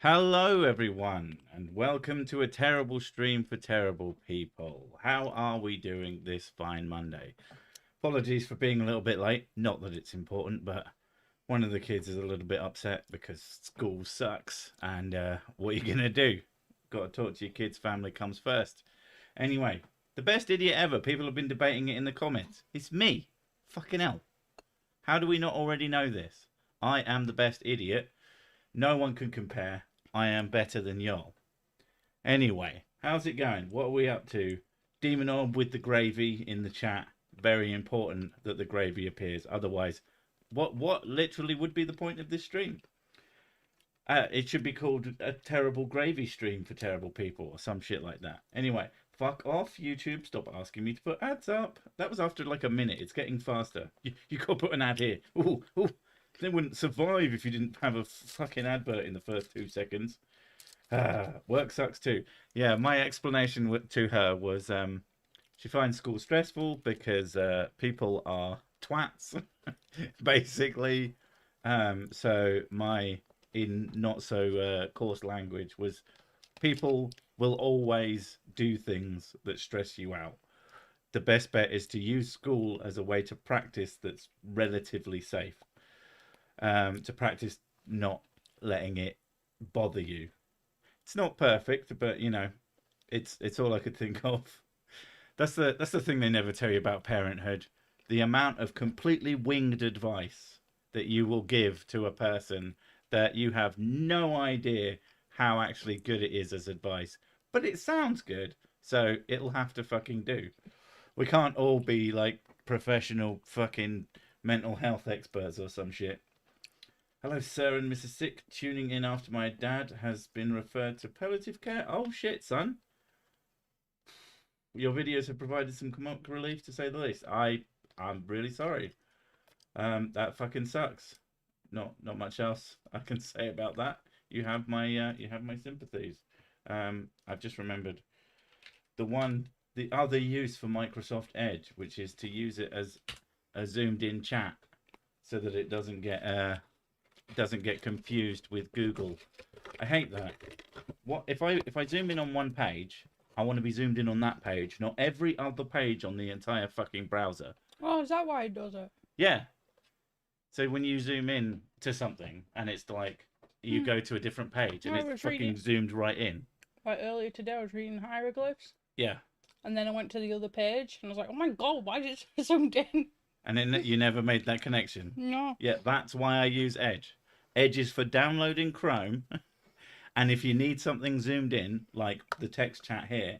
Hello, everyone, and welcome to a terrible stream for terrible people. How are we doing this fine Monday? Apologies for being a little bit late. Not that it's important, but one of the kids is a little bit upset because school sucks. And what are you going to do? Got to talk to your kids. Family comes first. Anyway, the best idiot ever. People have been debating it in the comments. It's me. Fucking hell. How do we not already know this? I am the best idiot. No one can compare. I am better than y'all. Anyway, how's it going? What are we up to? Demon Orb with the gravy in the chat. Very important that the gravy appears. Otherwise, what literally would be the point of this stream? It should be called a terrible gravy stream for terrible people or some shit like that. Anyway, fuck off, YouTube. Stop asking me to put ads up. That was after like a minute. It's getting faster. You gotta put an ad here. Ooh, ooh. They wouldn't survive if you didn't have a fucking advert in the first 2 seconds. Work sucks too. Yeah, my explanation to her was she finds school stressful because people are twats, basically. So my, in not so coarse language, was people will always do things that stress you out. The best bet is to use school as a way to practice that's relatively safe. To practice not letting it bother you. It's not perfect, but you know, it's all I could think of. That's the thing they never tell you about parenthood. The amount of completely winged advice that you will give to a person that you have no idea how actually good it is as advice, but it sounds good, so it'll have to fucking do. We can't all be like professional fucking mental health experts or some shit. Hello, sir and Mrs. Sick. Tuning in after my dad has been referred to palliative care. Oh, shit, son. Your videos have provided some comic relief, to say the least. I'm really sorry. That fucking sucks. Not much else I can say about that. You have my sympathies. I've just remembered the other use for Microsoft Edge, which is to use it as a zoomed-in chat, so that it doesn't get confused with Google. I hate that. What if I zoom in on one page? I want to be zoomed in on that page, not every other page on the entire fucking browser. Oh, is that why it does it? Yeah. So when you zoom in to something and it's like you go to a different page and it's fucking zoomed right in. Like earlier today, I was reading hieroglyphs. Yeah. And then I went to the other page and I was like, oh my god, why is it zoomed in? And then you never made that connection. No. Yeah, that's why I use Edge. Edge is for downloading Chrome. And if you need something zoomed in, like the text chat here,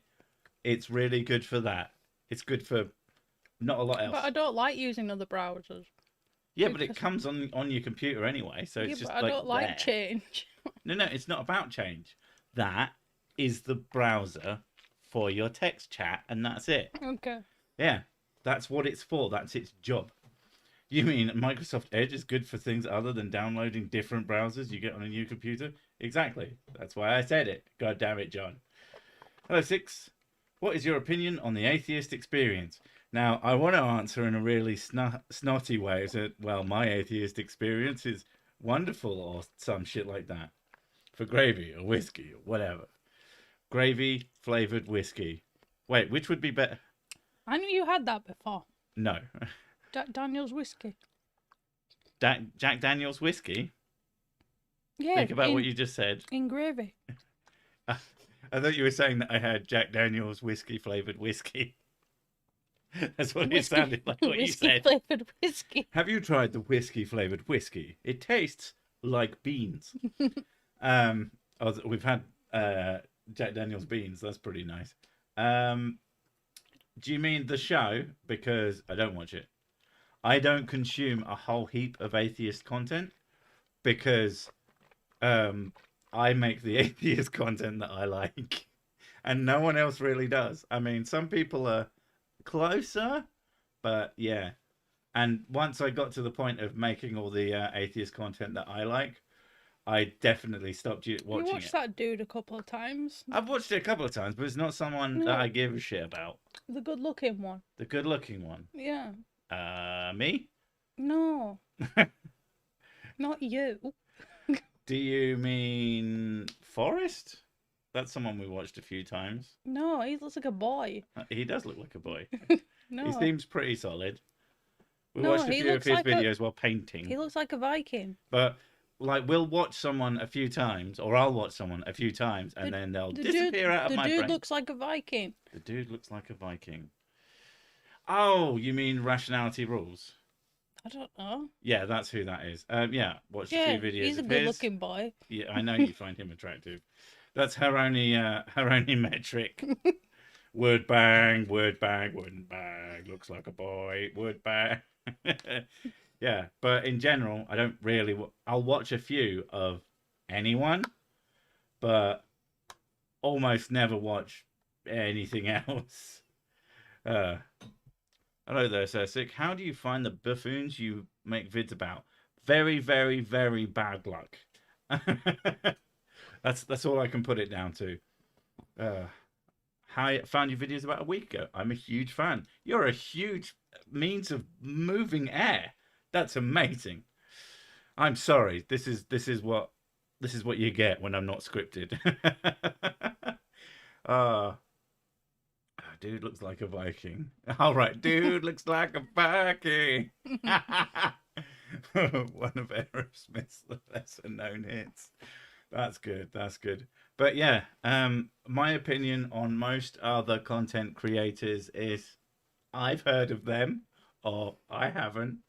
it's really good for that. It's good for not a lot else. But I don't like using other browsers. Yeah, but it comes on your computer anyway, so it's just but I don't like change. No, it's not about change. That is the browser for your text chat, and that's it. Okay. Yeah, that's what it's for. That's its job. You mean Microsoft Edge is good for things other than downloading different browsers you get on a new computer? Exactly. That's why I said it. God damn it, John. Hello, Six. What is your opinion on the atheist experience? Now, I want to answer in a really snotty way. So, well, my atheist experience is wonderful or some shit like that. For gravy or whiskey or whatever. Gravy flavored whiskey. Wait, which would be better? I knew you had that before. No. Jack Daniel's whiskey. Jack Daniel's whiskey? Yeah. Think about what you just said. In gravy. I thought you were saying that I had Jack Daniel's whiskey flavored whiskey. That's what it sounded like. What you said. Whiskey flavored whiskey. Have you tried the whiskey flavored whiskey? It tastes like beans. We've had Jack Daniel's beans. That's pretty nice. Do you mean the show? Because I don't watch it. I don't consume a whole heap of atheist content because I make the atheist content that I like, and no one else really does. I mean, some people are closer, but yeah. And once I got to the point of making all the atheist content that I like, I definitely stopped watching it. You watched that dude a couple of times. I've watched it a couple of times, but it's not someone that I give a shit about. The good-looking one. The good-looking one. Yeah. Me? No. Not you. Do you mean Forrest? That's someone we watched a few times. No, he looks like a boy. He does look like a boy. No. He seems pretty solid. We No, watched a he few of looks his like a- videos while painting. He looks like a Viking. But like we'll watch someone a few times, or I'll watch someone a few times, and then they'll disappear out of my brain. The dude looks like a Viking. The dude looks like a Viking. Oh, you mean Rationality Rules? I don't know. Yeah, that's who that is. Yeah, watched a Yeah, few videos he's a of his. good-looking boy. Yeah, I know you find him attractive. That's her only metric. Word bang, word bang, word bang. Looks like a boy. Word bang. Yeah, but in general, I don't really. I'll watch a few of anyone, but almost never watch anything else. Hello there, Sir Sick. How do you find the buffoons you make vids about? Very, very, very bad luck. That's all I can put it down to. I found your videos about a week ago. I'm a huge fan. You're a huge means of moving air. That's amazing. I'm sorry. This is what you get when I'm not scripted. Dude looks like a Viking. All right, dude looks like a Viking. One of Aerosmith's lesser known hits. That's good. That's good. But yeah, my opinion on most other content creators is I've heard of them or I haven't.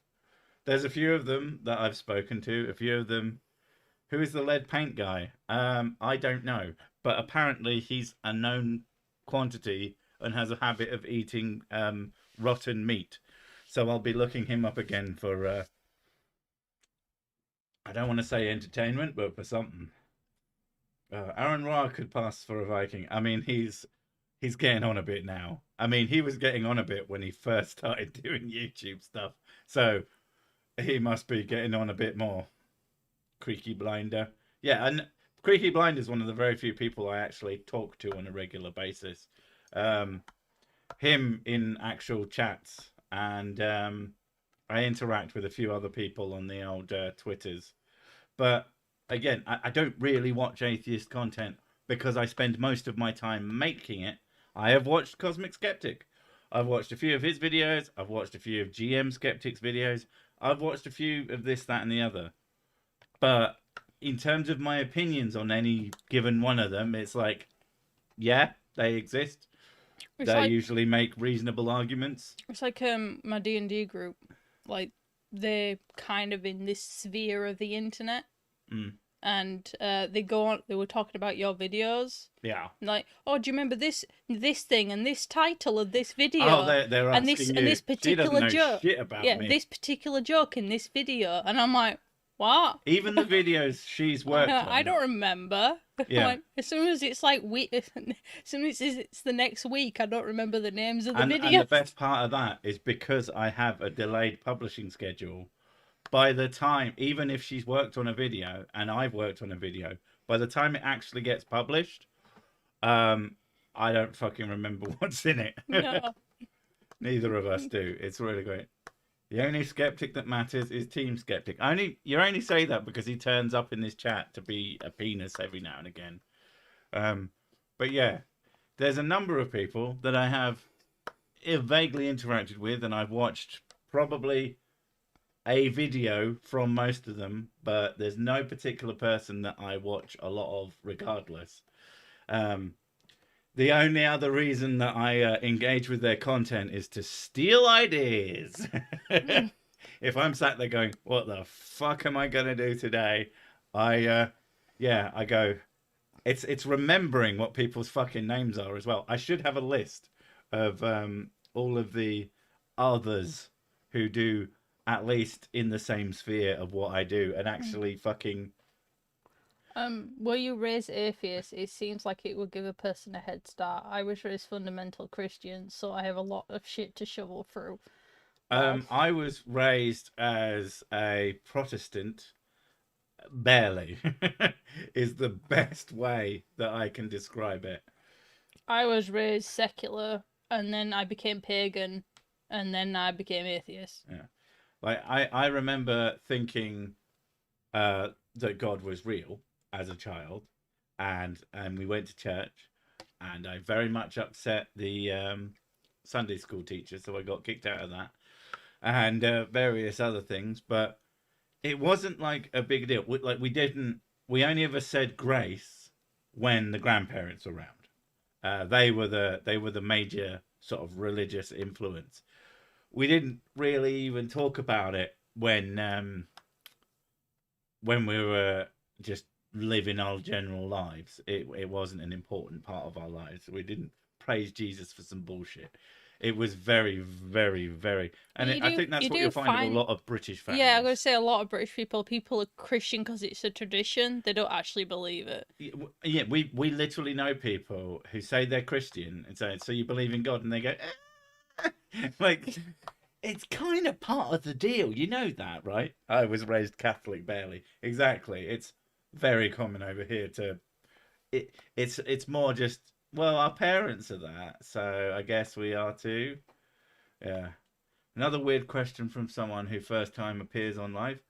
There's a few of them that I've spoken to. A few of them. Who is the lead paint guy? I don't know, but apparently he's a known quantity and has a habit of eating rotten meat. So I'll be looking him up again for I don't want to say entertainment, but for something. Aaron Ra could pass for a Viking. I mean, he's getting on a bit now. I mean, he was getting on a bit when he first started doing YouTube stuff. So he must be getting on a bit more. Creaky Blinder. Yeah, and Creaky Blinder is one of the very few people I actually talk to on a regular basis. Him in actual chats, and I interact with a few other people on the old Twitters. But again, I don't really watch atheist content because I spend most of my time making it. I have watched Cosmic Skeptic. I've watched a few of his videos. I've watched a few of GM Skeptic's videos. I've watched a few of this, that, and the other. But in terms of my opinions on any given one of them, it's like, yeah, they exist. They usually make reasonable arguments. It's like my D&D group. Like, they're kind of in this sphere of the internet. Mm. And they go on. They were talking about your videos. Yeah. Like, oh, do you remember this thing and this title of this video? Oh, they're asking and this you. and this particular joke. Shit about me. This particular joke in this video, and I'm like, what? Even the videos she's worked on. I don't remember. Yeah. Like, as soon as it's like as soon as it's the next week, I don't remember the names of the videos. And the best part of that is because I have a delayed publishing schedule. By the time, even if she's worked on a video and I've worked on a video, by the time it actually gets published, I don't fucking remember what's in it. No. Neither of us do. It's really great. The only skeptic that matters is Team Skeptic. You only say that because he turns up in this chat to be a penis every now and again. But yeah, there's a number of people that I have vaguely interacted with, and I've watched probably a video from most of them, but there's no particular person that I watch a lot of regardless. The only other reason that I engage with their content is to steal ideas. If I'm sat there going, what the fuck am I going to do today? I go, it's remembering what people's fucking names are as well. I should have a list of all of the others who do at least in the same sphere of what I do and actually fucking... Were you raised atheist? It seems like it would give a person a head start. I was raised fundamental Christian, so I have a lot of shit to shovel through. I was raised as a Protestant, barely, is the best way that I can describe it. I was raised secular, and then I became pagan, and then I became atheist. Yeah. Like, I remember thinking that God was real as a child, and we went to church, and I very much upset the Sunday school teacher, so I got kicked out of that, and various other things. But it wasn't like a big deal. We only ever said grace when the grandparents were around. They were the major sort of religious influence. We didn't really even talk about it when we were just living our general lives. It wasn't an important part of our lives. We didn't praise Jesus for some bullshit. It was very, very, very, and I think that's what you'll find in a lot of British families. Yeah, I'm going to say a lot of British people are Christian because it's a tradition. They don't actually believe it. Yeah, we literally know people who say they're Christian and say, "So you believe in God?" And they go, like, it's kind of part of the deal. You know that, right? I was raised Catholic, barely. Exactly. It's very common over here to. It's more just, well, our parents are that, so I guess we are too. Yeah. Another weird question from someone who first time appears on live.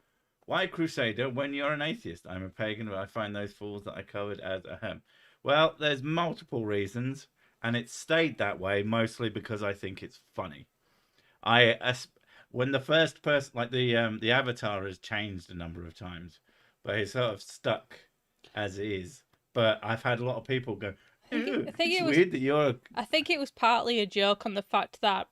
Why Crusader when you're an atheist? I'm a pagan, but I find those fools that I covered as ahem. Well, there's multiple reasons, and it's stayed that way mostly because I think it's funny. When the first person, like the avatar has changed a number of times, but it's sort of stuck as is. But I've had a lot of people go, I think it was weird that you're. I think it was partly a joke on the fact that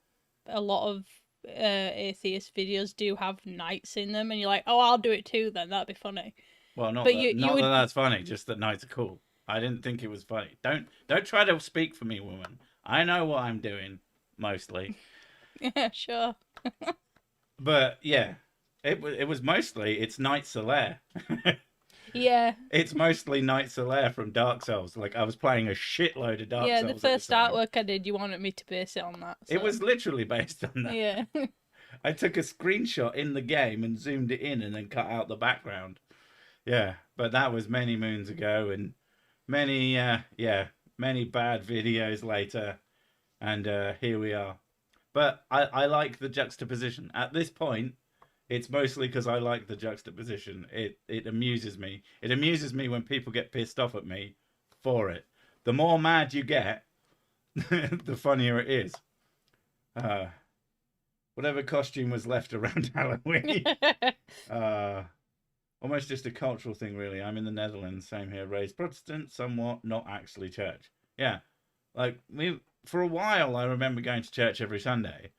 a lot of atheist videos do have knights in them, and you're like, oh, I'll do it too. Then that'd be funny. Well, not that that's funny. Just that knights are cool. I didn't think it was funny. Don't try to speak for me, woman. I know what I'm doing mostly. Yeah, sure. But yeah, it was mostly it's Knight Solaire. Yeah. It's mostly Knight Solaire from Dark Souls. Like, I was playing a shitload of Dark Souls. Yeah, the first artwork I did, you wanted me to base it on that. So. It was literally based on that. Yeah. I took a screenshot in the game and zoomed it in and then cut out the background. Yeah, but that was many moons ago, and many bad videos later, and here we are. But I like the juxtaposition. At this point, it's mostly because I like the juxtaposition. It amuses me. It amuses me when people get pissed off at me for it. The more mad you get, the funnier it is. Whatever costume was left around Halloween. Almost just a cultural thing, really. I'm in the Netherlands, same here. Raised Protestant, somewhat, not actually church. Yeah. Like, for a while, I remember going to church every Sunday.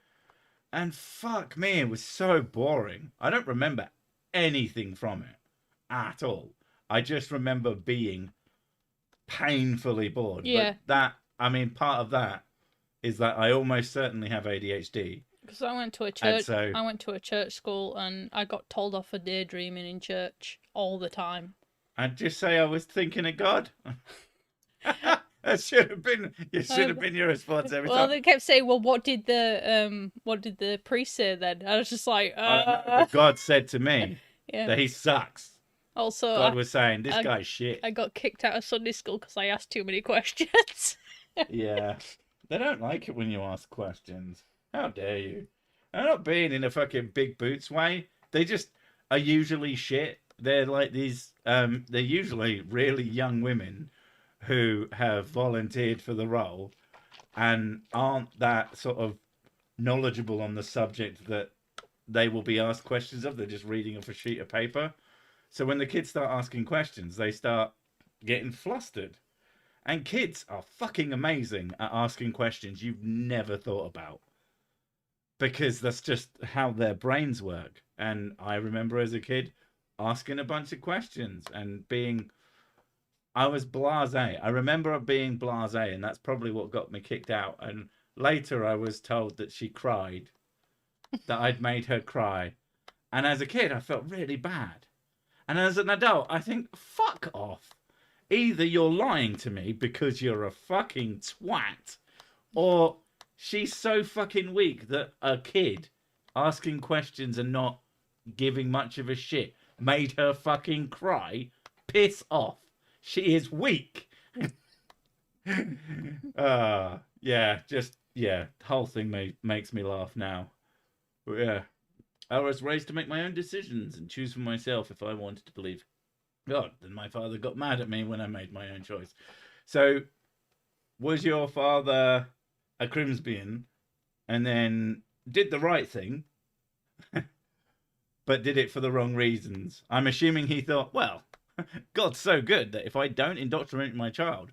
And fuck me, it was so boring. I don't remember anything from it at all. I just remember being painfully bored. Yeah. But part of that is that I almost certainly have ADHD. Because I went to a church. I went to a church school, and I got told off for daydreaming in church all the time. I'd just say I was thinking of God. That should have been your response every time. Well, they kept saying, "Well, what did the priest say then?" I was just like, God said to me that he sucks. Also, God was saying, "This guy's shit." I got kicked out of Sunday school because I asked too many questions. Yeah, they don't like it when you ask questions. How dare you? I'm not being in a fucking big boots way. They just are usually shit. They're like these. They're usually really young women who have volunteered for the role and aren't that sort of knowledgeable on the subject that they will be asked questions of. They're just reading off a sheet of paper. So when the kids start asking questions, they start getting flustered. And kids are fucking amazing at asking questions you've never thought about. Because that's just how their brains work. And I remember as a kid asking a bunch of questions and I was blasé. I remember being blasé, and that's probably what got me kicked out. And later I was told that she cried, that I'd made her cry. And as a kid, I felt really bad. And as an adult, I think, fuck off. Either you're lying to me because you're a fucking twat, or she's so fucking weak that a kid asking questions and not giving much of a shit made her fucking cry. Piss off. She is weak. The whole thing makes me laugh now. But yeah, I was raised to make my own decisions and choose for myself if I wanted to believe. God, then my father got mad at me when I made my own choice. So, was your father a Crimsbian and then did the right thing, but did it for the wrong reasons? I'm assuming he thought, well, God's so good that if I don't indoctrinate my child,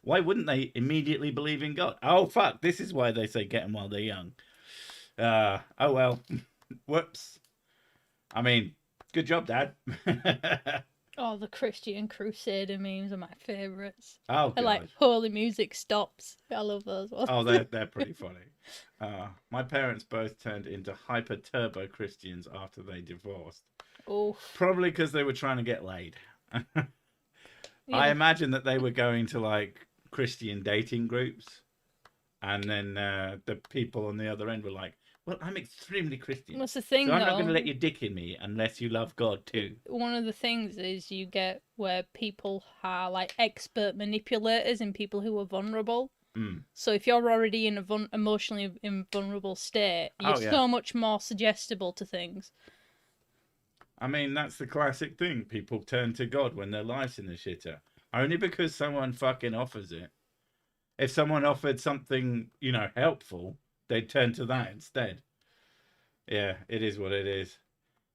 why wouldn't they immediately believe in God? Oh, fuck, this is why they say get them while they're young. Oh, well. Whoops. I mean, good job, Dad. Oh, the Christian Crusader memes are my favourites. Oh, I God. like holy music stops. I love those ones. Oh, they're pretty funny. My parents both turned into hyper turbo Christians after they divorced. Oof. Probably because they were trying to get laid. Yeah. I imagine that they were going to like Christian dating groups, and then the people on the other end were like, well, I'm extremely Christian. What's the thing, so I'm though? not going to let you dick in me unless you love God too. One of the things is you get where people are like expert manipulators in people who are vulnerable. Mm. So if you're already in a emotionally vulnerable state, you're so much more suggestible to things. I mean, that's the classic thing. People turn to God when their life's in the shitter. Only because someone fucking offers it. If someone offered something, you know, helpful, they'd turn to that instead. Yeah, it is what it is.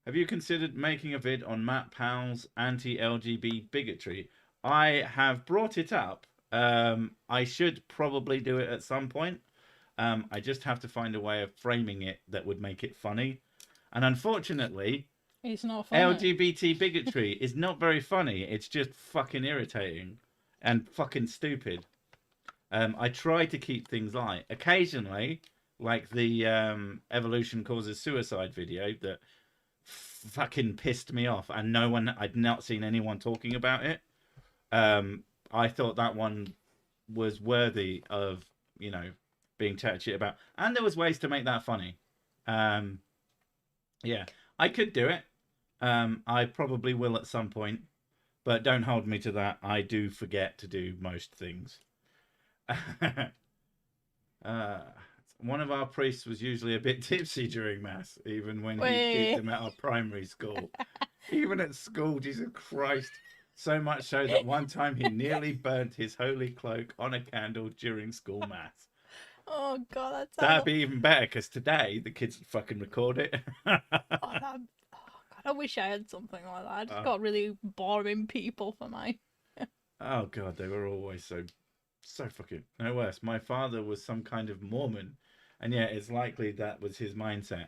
Have you considered making a vid on Matt Powell's anti-LGBT bigotry? I have brought it up. I should probably do it at some point. I just have to find a way of framing it that would make it funny. And unfortunately, it's not funny. LGBT bigotry is not very funny. It's just fucking irritating and fucking stupid. I try to keep things light. Occasionally, like the evolution causes suicide video that fucking pissed me off, and I'd not seen anyone talking about it. I thought that one was worthy of, you know, being chatted shit about, and there was ways to make that funny. Yeah, I could do it. I probably will at some point, but don't hold me to that. I do forget to do most things. One of our priests was usually a bit tipsy during mass, even when he did them at our primary school. Even at school, Jesus Christ. So much so that one time he nearly burnt his holy cloak on a candle during school mass. Oh, God, that'd be even better, because today the kids would fucking record it. God, I wish I had something like that. I just got really boring people for mine. Oh, God, they were always so fucking... No worse. My father was some kind of Mormon, and yeah, it's likely that was his mindset.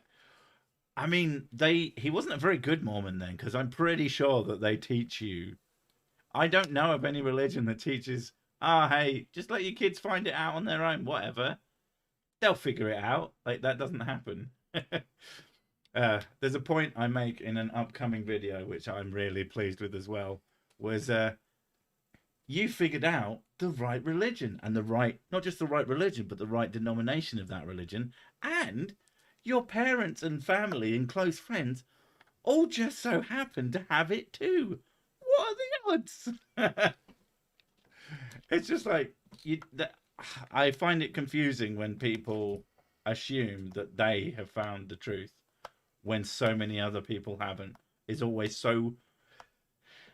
I mean, he wasn't a very good Mormon then, because I'm pretty sure that they teach you... I don't know of any religion that teaches, hey, just let your kids find it out on their own, whatever. They'll figure it out. Like, that doesn't happen. There's a point I make in an upcoming video, which I'm really pleased with as well, was you figured out the right religion, and the right, not just the right religion, but the right denomination of that religion, and your parents and family and close friends all just so happen to have it too. What are the odds? It's just like, I find it confusing when people assume that they have found the truth when so many other people haven't. It's always so...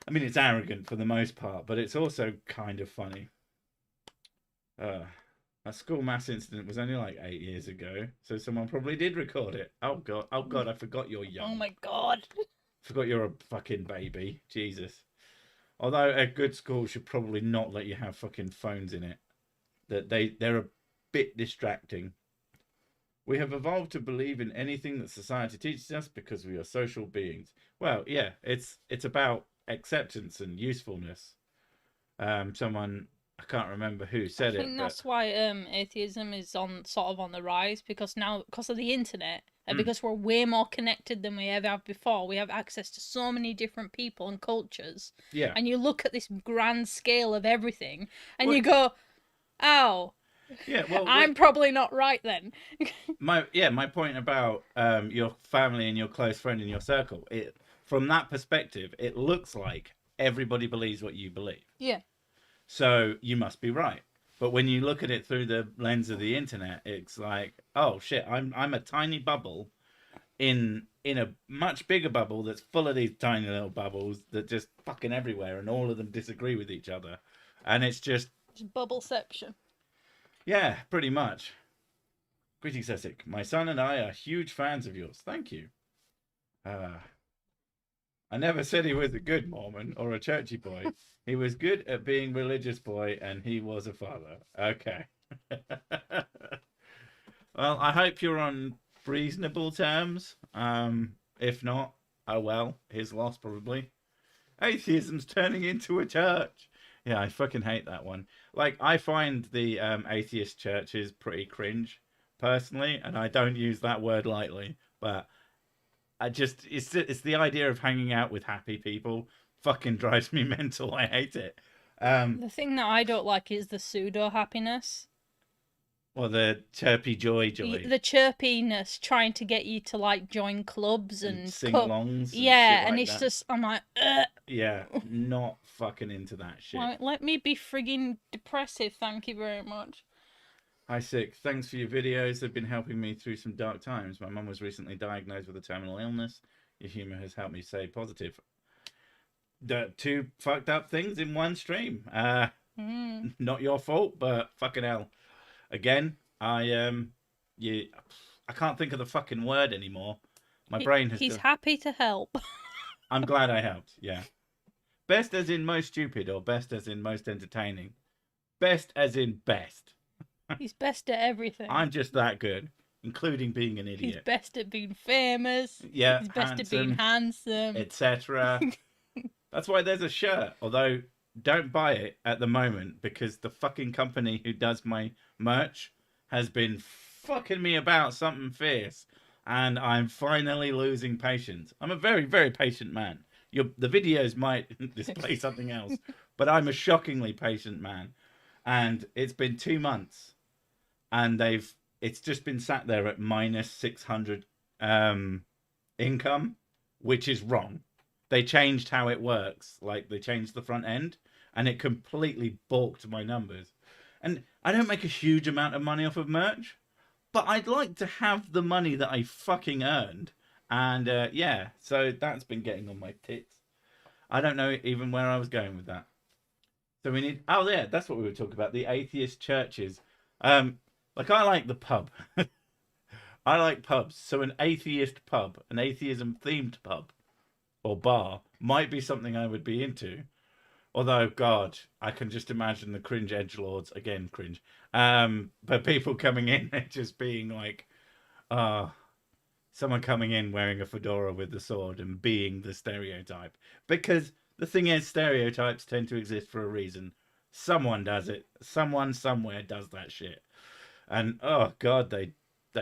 I mean, it's arrogant for the most part, but it's also kind of funny. A school mass incident was only like 8 years ago, so someone probably did record it. Oh God, I forgot you're young. Oh my God. Forgot you're a fucking baby. Jesus. Although a good school should probably not let you have fucking phones in it. That they're a bit distracting. We have evolved to believe in anything that society teaches us because we are social beings. Well, yeah, it's about acceptance and usefulness. Someone, I can't remember who said it. I think that's why atheism is on the rise, because now, because of the internet, and because we're way more connected than we ever have before, we have access to so many different people and cultures. Yeah. And you look at this grand scale of everything, and you go, "Ow." Yeah, well, I'm probably not right then. my point about your family and your close friend in your circle, from that perspective, it looks like everybody believes what you believe. Yeah. So you must be right. But when you look at it through the lens of the internet, it's like, oh shit, I'm a tiny bubble, in a much bigger bubble that's full of these tiny little bubbles that just fucking everywhere, and all of them disagree with each other, and it's just bubbleception. yeah, pretty much. Greetings, Essex. My son and I are huge fans of yours. Thank you. I never said he was a good Mormon or a churchy boy. He was good at being religious boy, and he was a father. Okay. Well, I hope you're on reasonable terms. If not, oh well, his loss probably. Atheism's turning into a church. Yeah, I fucking hate that one. Like, I find the atheist churches pretty cringe, personally, and I don't use that word lightly, but I just, it's the idea of hanging out with happy people fucking drives me mental. I hate it. The thing that I don't like is the pseudo happiness. Well, the chirpy joy. The chirpiness, trying to get you to like join clubs and sing-alongs. Yeah, and like it's that. just, I'm like, ugh. Yeah, not fucking into that shit. Like, let me be frigging depressive, thank you very much. Hi, Sick. Thanks for your videos. They've been helping me through some dark times. My mum was recently diagnosed with a terminal illness. Your humour has helped me stay positive. The two fucked up things in one stream. Not your fault, but fucking hell. Again, I can't think of the fucking word anymore. My brain has. He's happy to help. I'm glad I helped. Yeah. Best as in most stupid, or best as in most entertaining? Best as in best. He's best at everything. I'm just that good, including being an idiot. He's best at being famous. Yeah, he's best at being handsome, etc. That's why there's a shirt. Although, don't buy it at the moment because the fucking company who does my merch has been fucking me about something fierce, and I'm finally losing patience. I'm a very, very patient man. The videos might display something else, but I'm a shockingly patient man. And it's been 2 months. And it's just been sat there at minus 600 income, which is wrong. They changed how it works. Like, they changed the front end, and it completely balked my numbers. And I don't make a huge amount of money off of merch, but I'd like to have the money that I fucking earned. And yeah, so that's been getting on my tits. I don't know even where I was going with that. So we need, oh yeah, that's what we were talking about, the atheist churches. Like, I like the pub. I like pubs. So an atheist pub, an atheism themed pub or bar might be something I would be into. Although, God, I can just imagine the cringe edgelords, again, cringe. But people coming in and just being like, someone coming in wearing a fedora with the sword and being the stereotype. Because the thing is, stereotypes tend to exist for a reason. Someone does it. Someone somewhere does that shit. And oh God, they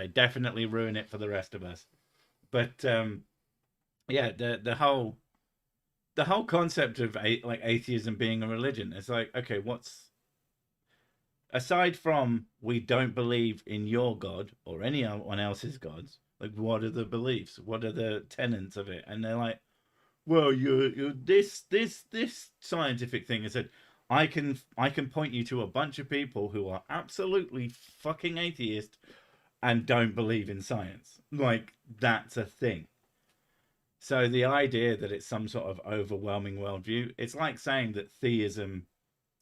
definitely ruin it for the rest of us. But yeah, the whole concept of like atheism being a religion, it's like, okay, what's, aside from we don't believe in your God or anyone else's gods, like, what are the beliefs? What are the tenets of it? And they're like, well, you're this scientific thing. I said, I can point you to a bunch of people who are absolutely fucking atheist and don't believe in science. Like, that's a thing. So the idea that it's some sort of overwhelming worldview, it's like saying that theism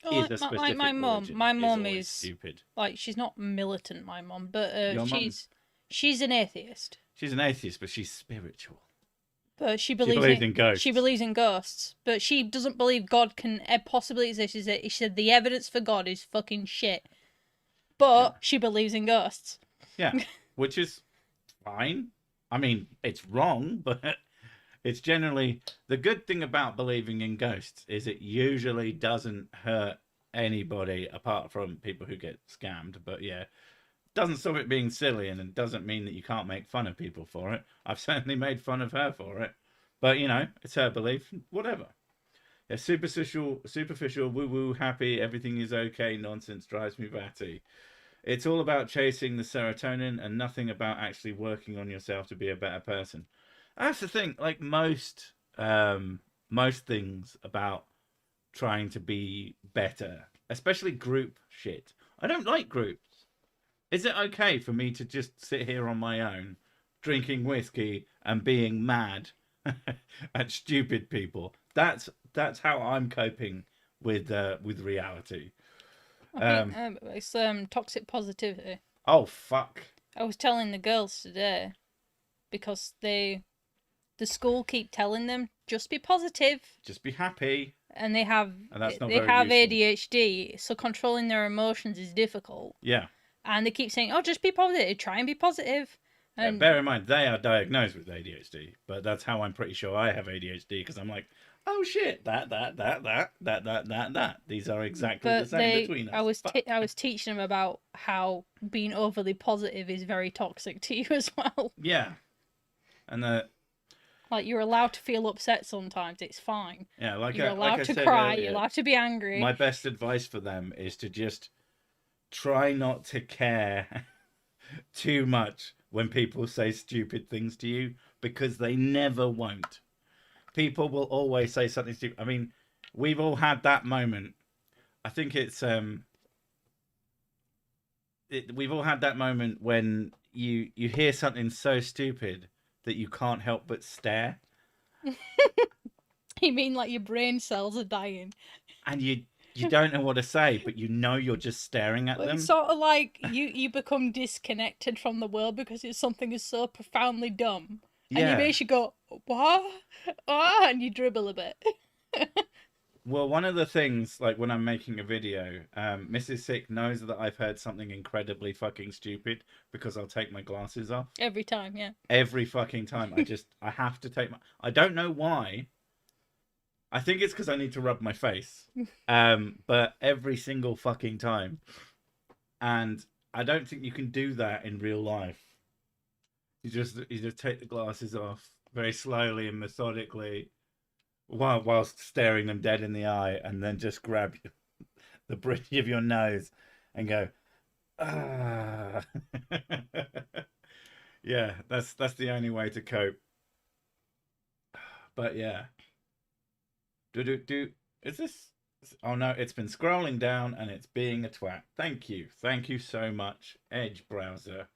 is a specific like my mum. religion. My mum is stupid. Like, she's not militant, my mum, but she's an atheist. She's an atheist, but she's spiritual. But she believes in ghosts. She believes in ghosts, but she doesn't believe God can possibly exist. She said the evidence for God is fucking shit. But she believes in ghosts. Yeah, which is fine. I mean, it's wrong, but it's generally, the good thing about believing in ghosts is it usually doesn't hurt anybody apart from people who get scammed. But yeah, doesn't stop it being silly, and it doesn't mean that you can't make fun of people for it. I've certainly made fun of her for it, but you know, it's her belief, whatever. Yeah, superficial woo-woo happy, everything is okay nonsense drives me batty. It's all about chasing the serotonin and nothing about actually working on yourself to be a better person. That's the thing, like most things about trying to be better, especially group shit. I don't like groups. Is it okay for me to just sit here on my own drinking whiskey and being mad at stupid people. That's how I'm coping with reality. I think it's toxic positivity. Oh fuck. I was telling the girls today because the school keep telling them just be positive, Just be happy. and they have And that's not they very have useful. ADHD, so controlling their emotions is difficult. Yeah. And they keep saying, "Oh, just be positive. Try and be positive." And Bear in mind, they are diagnosed with ADHD, but that's how I'm pretty sure I have ADHD, because I'm like, oh shit, that. These are exactly the same between us. I was teaching them about how being overly positive is very toxic to you as well. Yeah. And like, you're allowed to feel upset sometimes. It's fine. yeah, You're allowed like I to said cry. earlier, You're allowed to be angry. my best advice for them is to just try not to care too much when people say stupid things to you, because they never won't. People will always say something stupid. I mean, we've all had that moment. I think we've all had that moment when you hear something so stupid that you can't help but stare. You mean like your brain cells are dying? And you don't know what to say, but you know you're just staring at them. It's sort of like you become disconnected from the world because something is so profoundly dumb. Yeah. And you basically go, what? Oh, and you dribble a bit. Well, one of the things, like when I'm making a video, Mrs. Sick knows that I've heard something incredibly fucking stupid, because I'll take my glasses off. Every time, yeah. Every fucking time. I have to take I don't know why. I think it's because I need to rub my face. But every single fucking time. And I don't think you can do that in real life. You just take the glasses off very slowly and methodically, whilst staring them dead in the eye, and then just grab the bridge of your nose and go, ah. Yeah, that's the only way to cope. But yeah. Is this? Oh no, it's been scrolling down and it's being a twat. Thank you so much, Edge Browser.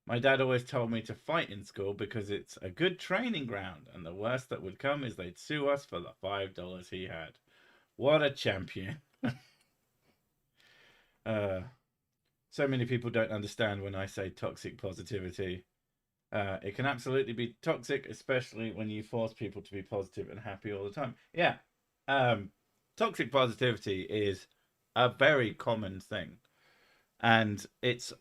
My dad always told me to fight in school because it's a good training ground, and the worst that would come is they'd sue us for the $5 he had. What a champion. So many people don't understand when I say toxic positivity. It can absolutely be toxic, especially when you force people to be positive and happy all the time. Yeah. Toxic positivity is a very common thing. And it's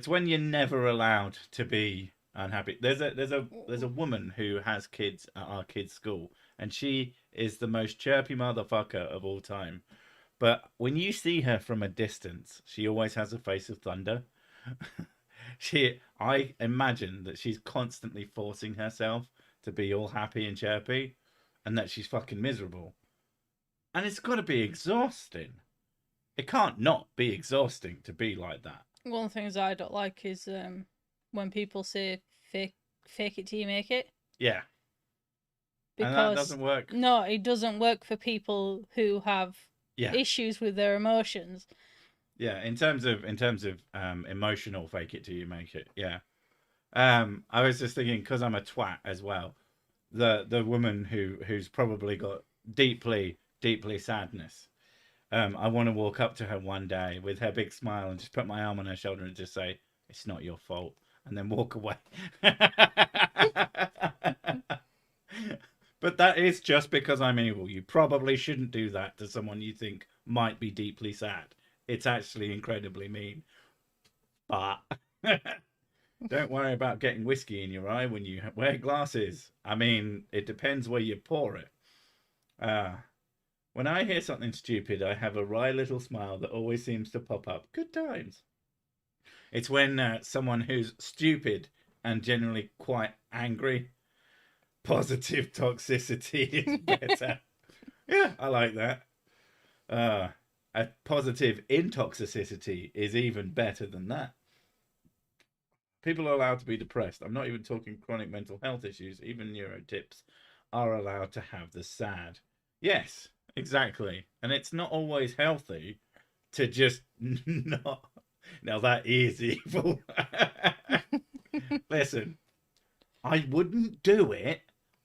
when you're never allowed to be unhappy. There's a woman who has kids at our kids' school, and she is the most chirpy motherfucker of all time. But when you see her from a distance, she always has a face of thunder. I imagine that she's constantly forcing herself to be all happy and chirpy, and that she's fucking miserable. And it's got to be exhausting. It can't not be exhausting to be like that. One of the things I don't like is when people say fake it till you make it. Yeah. Because and that doesn't work. No, it doesn't work for people who have issues with their emotions. Yeah, in terms of emotional fake it till you make it. Yeah. I was just thinking, because I'm a twat as well, the woman who's probably got deeply sadness. I want to walk up to her one day with her big smile and just put my arm on her shoulder and just say, "It's not your fault," and then walk away. But that is just because I'm evil. You probably shouldn't do that to someone you think might be deeply sad. It's actually incredibly mean. But don't worry about getting whiskey in your eye when you wear glasses. I mean, it depends where you pour it. When I hear something stupid, I have a wry little smile that always seems to pop up. Good times. It's when someone who's stupid and generally quite angry, positive toxicity is better. Yeah, I like that. A positive intoxicity is even better than that. People are allowed to be depressed. I'm not even talking chronic mental health issues. Even neurotypes are allowed to have the sad. Yes, exactly. And it's not always healthy to just not. Now that is evil. Listen, I wouldn't do it.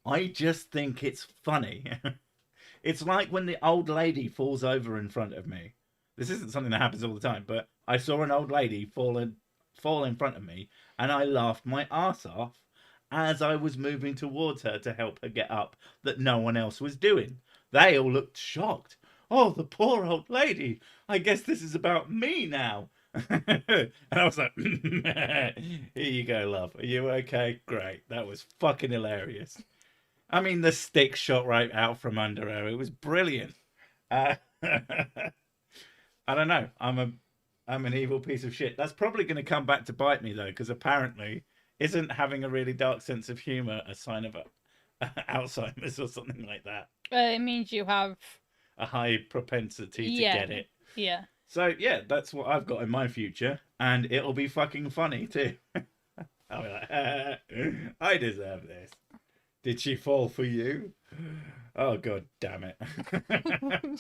I just think it's funny. It's like when the old lady falls over in front of me. This isn't something that happens all the time, but I saw an old lady fall in front of me, and I laughed my ass off as I was moving towards her to help her get up that no one else was doing. They all looked shocked. Oh, the poor old lady. I guess this is about me now. And I was like, here you go, love. Are you okay? Great. That was fucking hilarious. I mean, the stick shot right out from under her. It was brilliant. I don't know. I'm an evil piece of shit. That's probably going to come back to bite me though, because apparently, isn't having a really dark sense of humor a sign of Alzheimer's or something like that? It means you have a high propensity to get it. Yeah. So yeah, that's what I've got in my future, and it'll be fucking funny too. I'll be like, I deserve this. Did she fall for you? Oh god damn it.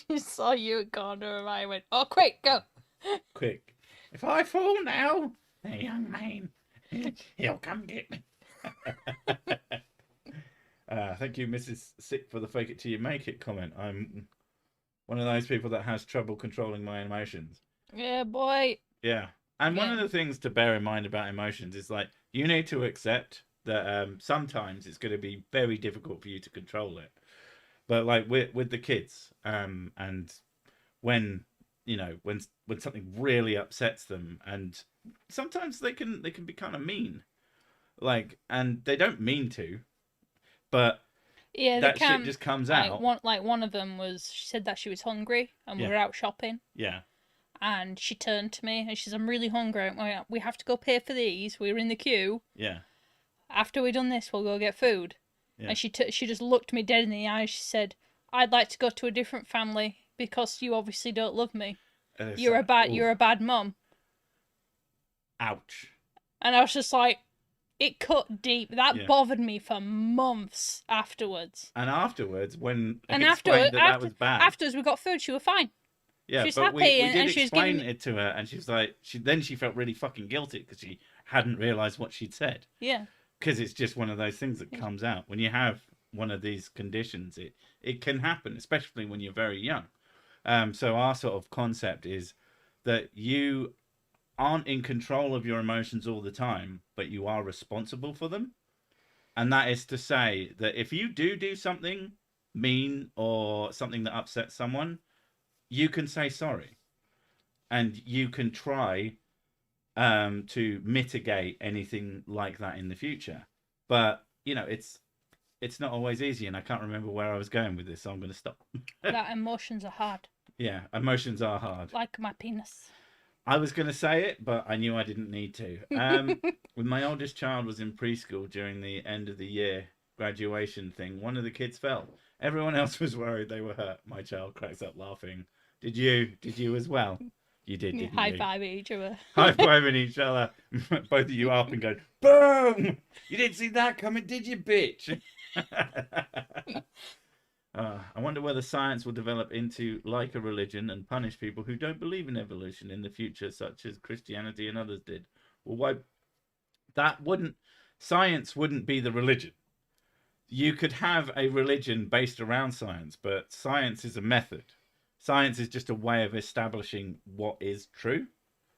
She saw you at corner and I went, oh quick, go. Quick. If I fall now, the young man, he'll come get me. Thank you, Mrs. Sick, for the fake it till you make it comment. I'm one of those people that has trouble controlling my emotions. Yeah, boy. Yeah. And one of the things to bear in mind about emotions is like, you need to accept that sometimes it's going to be very difficult for you to control it. But like with the kids, and when when something really upsets them, and sometimes they can be kind of mean, like, and they don't mean to, but yeah, that shit just comes out. One of them was, she said that she was hungry and we were out shopping. Yeah. And she turned to me and she says, I'm really hungry. We have to go pay for these. We were in the queue. Yeah. After we've done this, we'll go get food. Yeah. And she just looked me dead in the eye. She said, I'd like to go to a different family because you obviously don't love me. You're a bad mum. Ouch. And I was just like, it cut deep. That bothered me for months afterwards. And afterwards, when that was bad. Afterwards, we got food. She was fine. Yeah, she's but happy, we did and she was explain it to her, and she was like, she felt really fucking guilty because she hadn't realised what she'd said. Yeah. Because it's just one of those things that comes out when you have one of these conditions. It can happen, especially when you're very young. So our sort of concept is that you aren't in control of your emotions all the time, but you are responsible for them. And that is to say that if you do something mean or something that upsets someone, you can say sorry, and you can try to mitigate anything like that in the future. But it's not always easy, and I can't remember where I was going with this, so I'm going to stop. That emotions are hard. Yeah, emotions are hard. Like my penis. I was going to say it, but I knew I didn't need to. When my oldest child was in preschool during the end of the year graduation thing, one of the kids fell. Everyone else was worried they were hurt. My child cracks up laughing. Did you as well? You did, didn't you? High-fiving each other. High-fiving each other. Both of you up and going, boom! You didn't see that coming, did you, bitch? I wonder whether science will develop into like a religion and punish people who don't believe in evolution in the future, such as Christianity and others did. Well, science wouldn't be the religion. You could have a religion based around science, but science is a method. Science is just a way of establishing what is true,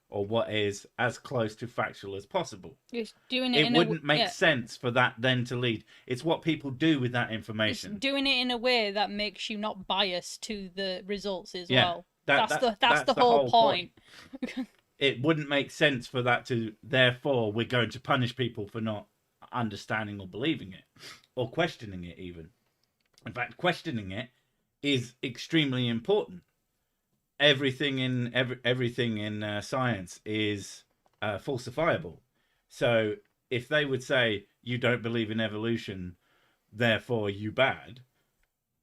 or what is as close to factual as possible. It's doing it wouldn't make sense for that then to lead. It's what people do with that information. It's doing it in a way that makes you not biased to the results as well. That's the whole point. It wouldn't make sense for that to, therefore, we're going to punish people for not understanding or believing it, or questioning it even. In fact, questioning it is extremely important. Everything in science is falsifiable. So if they would say you don't believe in evolution, therefore you bad,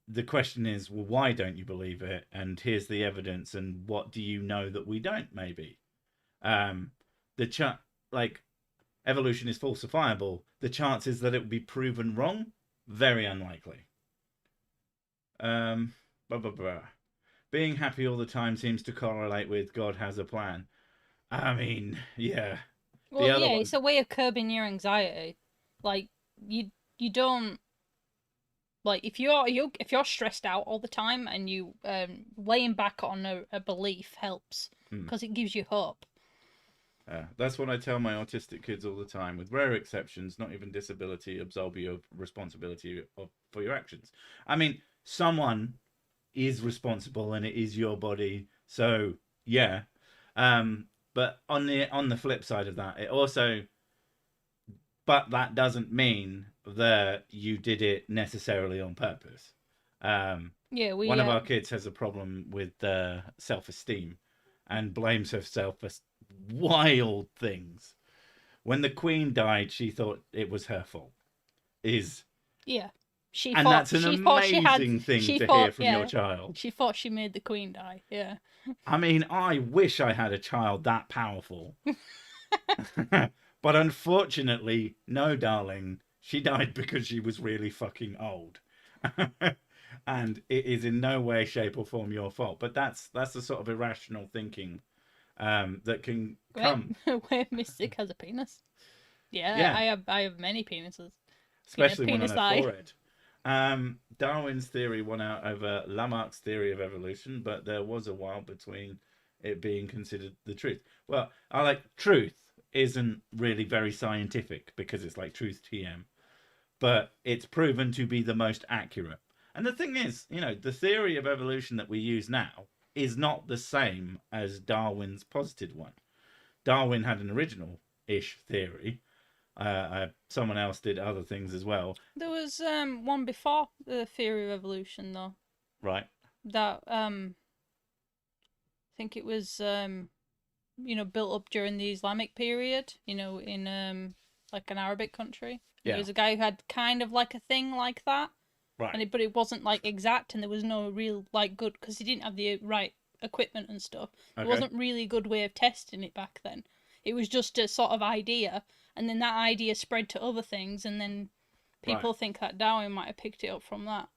the question is, well, why don't you believe it? And here's the evidence. And what do you know that we don't? Maybe evolution is falsifiable. The chances that it will be proven wrong, very unlikely. Being happy all the time seems to correlate with God has a plan. I mean, yeah. Well, yeah, it's a way of curbing your anxiety. Like you don't like if you're stressed out all the time and you laying back on a belief helps because it gives you hope. That's what I tell my autistic kids all the time. With rare exceptions, not even disability absolve you of responsibility for your actions. I mean, someone is responsible, and it is your body. So yeah, but on the flip side of that, it also, but that doesn't mean that you did it necessarily on purpose. One of our kids has a problem with self-esteem, and blames herself for wild things. When the Queen died, she thought it was her fault. That's an amazing thing to hear from your child. She thought she made the Queen die. Yeah. I mean, I wish I had a child that powerful. But unfortunately, no, darling. She died because she was really fucking old. And it is in no way, shape, or form your fault. But that's the sort of irrational thinking that can come. Where Mystic has a penis. Yeah. I have many penises. Especially one on her forehead. Darwin's theory won out over Lamarck's theory of evolution, but there was a while between it being considered the truth. Well, truth isn't really very scientific because it's like truth TM, but it's proven to be the most accurate. And the thing is, the theory of evolution that we use now is not the same as Darwin's posited one. Darwin had an original-ish theory. Someone else did other things as well. There was one before the theory of evolution, though. Right. That I think it was built up during the Islamic period. In like an Arabic country. Yeah. There was a guy who had kind of like a thing like that. Right. But it wasn't like exact, and there was no real good because he didn't have the right equipment and stuff. Okay. It wasn't really a good way of testing it back then. It was just a sort of idea. And then that idea spread to other things, and then people think that Darwin might have picked it up from that.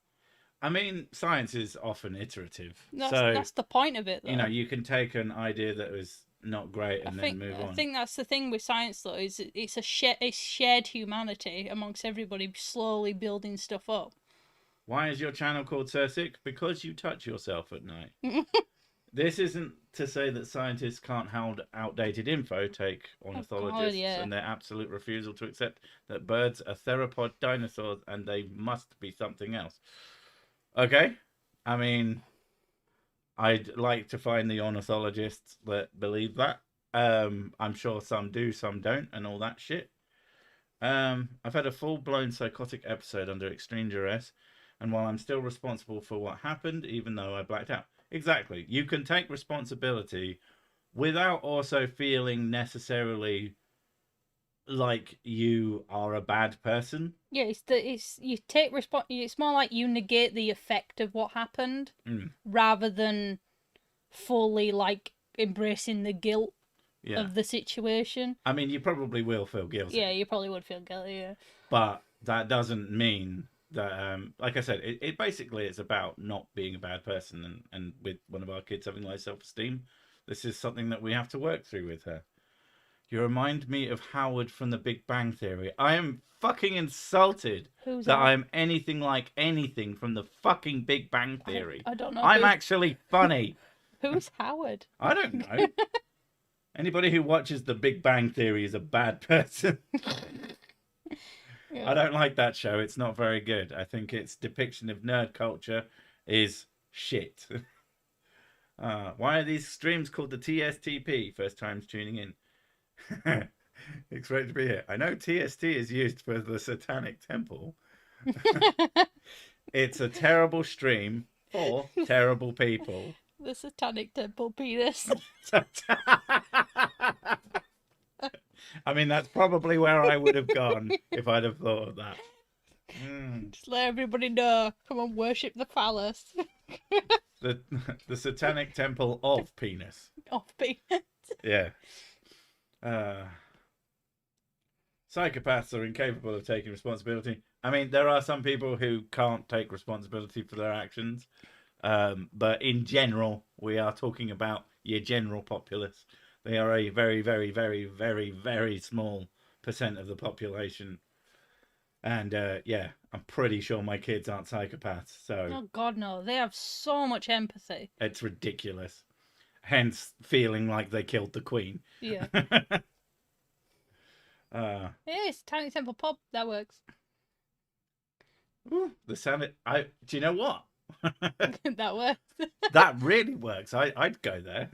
I mean, science is often iterative. That's the point of it, though. You can take an idea that was not great and then move on. I think that's the thing with science, though, is it's a shared humanity amongst everybody slowly building stuff up. Why is your channel called Sir Sick? Because you touch yourself at night. This isn't to say that scientists can't hold outdated info. Take ornithologists and their absolute refusal to accept that birds are theropod dinosaurs and they must be something else. Okay? I mean, I'd like to find the ornithologists that believe that. I'm sure some do, some don't, and all that shit. I've had a full-blown psychotic episode under extreme duress, and while I'm still responsible for what happened, even though I blacked out. Exactly. You can take responsibility without also feeling necessarily like you are a bad person. Yeah, you take it's more like you negate the effect of what happened rather than fully like embracing the guilt of the situation. I mean, you probably will feel guilty. Yeah, you probably would feel guilty, yeah. But that doesn't mean that, like I said, it basically it's about not being a bad person, and with one of our kids having low self-esteem, this is something that we have to work through with her. You remind me of Howard from The Big Bang Theory. I am fucking insulted that I'm anything like anything from the fucking Big Bang Theory. I don't know. I'm actually funny. Who's Howard? I don't know. Anybody who watches The Big Bang Theory is a bad person. Yeah. I don't like that show. It's not very good. I think its depiction of nerd culture is shit. Why are these streams called the TSTP? First times tuning in. It's great to be here. I know TST is used for the Satanic Temple. It's a terrible stream for terrible people. The Satanic Temple penis. I mean, that's probably where I would have gone if I'd have thought of that. Just let everybody know. Come on, worship the phallus. The Satanic Temple of Penis. Of penis. Yeah. Psychopaths are incapable of taking responsibility. I mean, there are some people who can't take responsibility for their actions. But in general, we are talking about your general populace. They are a very, very, very, very, very small percent of the population. And yeah, I'm pretty sure my kids aren't psychopaths. So Oh God, no! They have so much empathy. it's ridiculous. Hence, feeling like they killed the queen. Yeah. Yes, Tiny Temple Pop. That works. Ooh, the sound. Do you know what? That works. That really works. I'd go there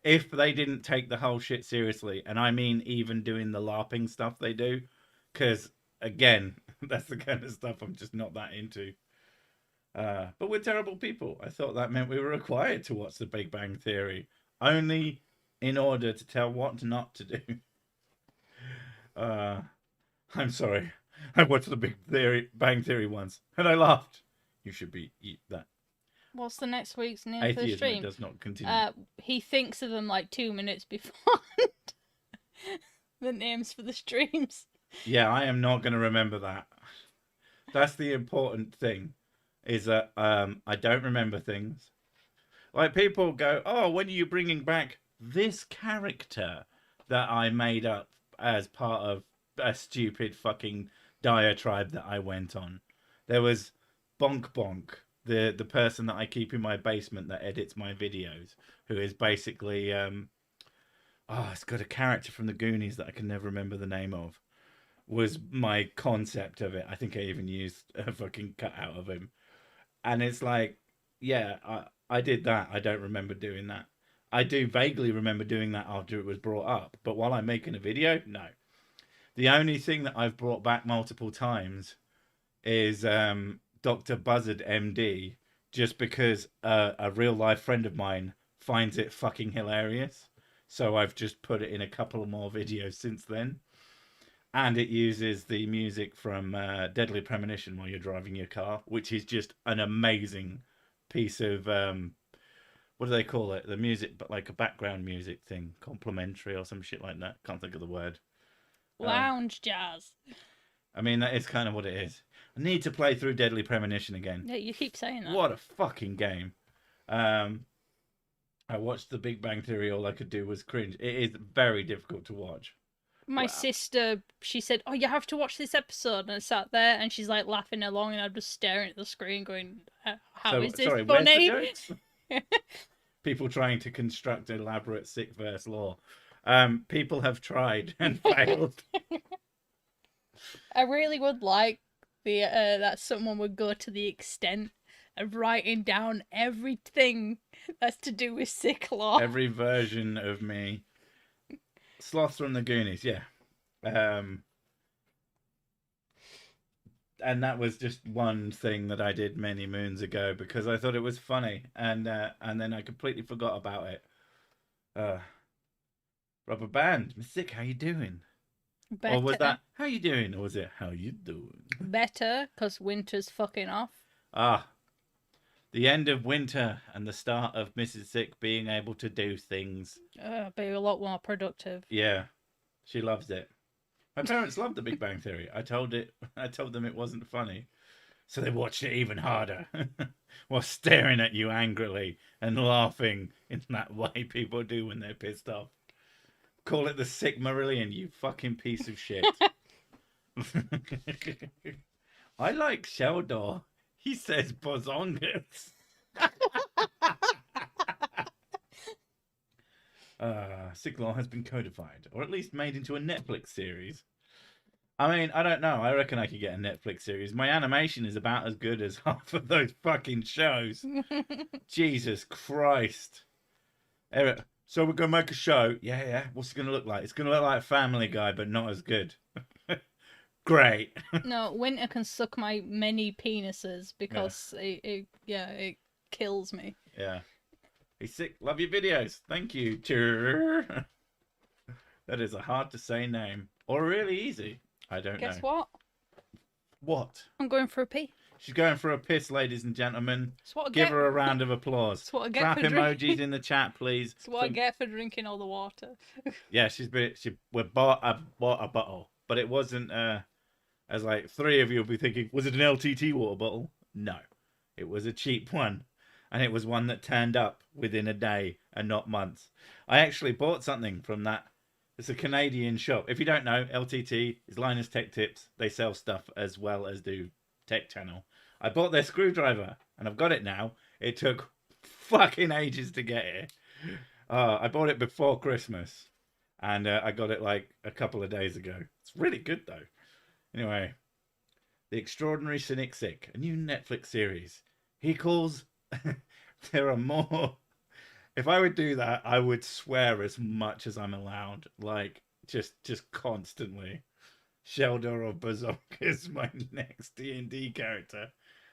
if they didn't take the whole shit seriously, and I mean even doing the LARPing stuff they do, because again, that's the kind of stuff I'm just not that into. But we're terrible people. I thought that meant we were required to watch The Big Bang Theory, only in order to tell what not to do. I'm sorry. I watched The Bang Theory once, and I laughed. You should eat that. What's the next week's name for the Atheism stream? does not continue. He thinks of them like 2 minutes before the names for the streams. Yeah, I am not going to remember that. That's the important thing, is that I don't remember things. Like, people go, oh, when are you bringing back this character that I made up as part of a stupid fucking diatribe that I went on? There was Bonk Bonk, the person that I keep in my basement that edits my videos, who is basically it's got a character from the Goonies that I can never remember the name of. Was my concept of it. I think I even used a fucking cutout of him. And it's like, yeah, I did that. I don't remember doing that. I do vaguely remember doing that after it was brought up. But while I'm making a video, no. The only thing that I've brought back multiple times is Dr. Buzzard MD, just because a real life friend of mine finds it fucking hilarious. So I've just put it in a couple more videos since then. And it uses the music from Deadly Premonition while you're driving your car, which is just an amazing piece of, what do they call it? The music, but like a background music thing, complimentary or some shit like that. Can't think of the word. Lounge jazz. I mean, that is kind of what it is. I need to play through Deadly Premonition again. Yeah, you keep saying that. What a fucking game. I watched The Big Bang Theory, all I could do was cringe. It is very difficult to watch. My sister, she said, oh, you have to watch this episode. And I sat there and she's like laughing along and I'm just staring at the screen going, how is this funny? Where's the jokes? People trying to construct elaborate sick verse lore. People have tried and failed. I really would like that someone would go to the extent of writing down everything that's to do with sick lore. Every version of me. Sloths from the Goonies, yeah. And that was just one thing that I did many moons ago because I thought it was funny, and then I completely forgot about it. Rubber Band, Miss Sick, how you doing? Better. Or was that how you doing, or was it how you doing? Better, because winter's fucking off. The end of winter and the start of Mrs. Sick being able to do things. Be a lot more productive. Yeah, she loves it. My parents loved The Big Bang Theory. I told them it wasn't funny, so they watched it even harder, while staring at you angrily and laughing in that way people do when they're pissed off. Call it the Sick Marillion, you fucking piece of shit. I like Sheldor. He says bozongas. Sick law has been codified, or at least made into a Netflix series. I mean, I don't know. I reckon I could get a Netflix series. My animation is about as good as half of those fucking shows. Jesus Christ. So we're going to make a show. Yeah. What's it going to look like? It's going to look like Family Guy, but not as good. Great. No, winter can suck my many penises because it kills me. Yeah. Hey, Sick, love your videos. Thank you. That is a hard to say name. Or really easy. I don't know. Guess what? What? I'm going for a pee. She's going for a piss, ladies and gentlemen. Give her a round of applause. That's what I get Clap for emojis drinking. in the chat, please. That's what I get for drinking all the water. Yeah, we bought a bottle, but it wasn't. As like 3 of you will be thinking, was it an LTT water bottle? No, it was a cheap one. and it was one that turned up within a day and not months. I actually bought something from that. It's a Canadian shop. If you don't know, LTT is Linus Tech Tips. They sell stuff as well as do Tech Channel. I bought their screwdriver, and I've got it now. It took fucking ages to get here. I bought it before Christmas, and I got it like a couple of days ago. It's really good, though. Anyway, The Extraordinary Cynic Sick, a new Netflix series. He calls... there are more... If I would do that, I would swear as much as I'm allowed. Like, just constantly. Sheldor or Bazok is my next D&D character.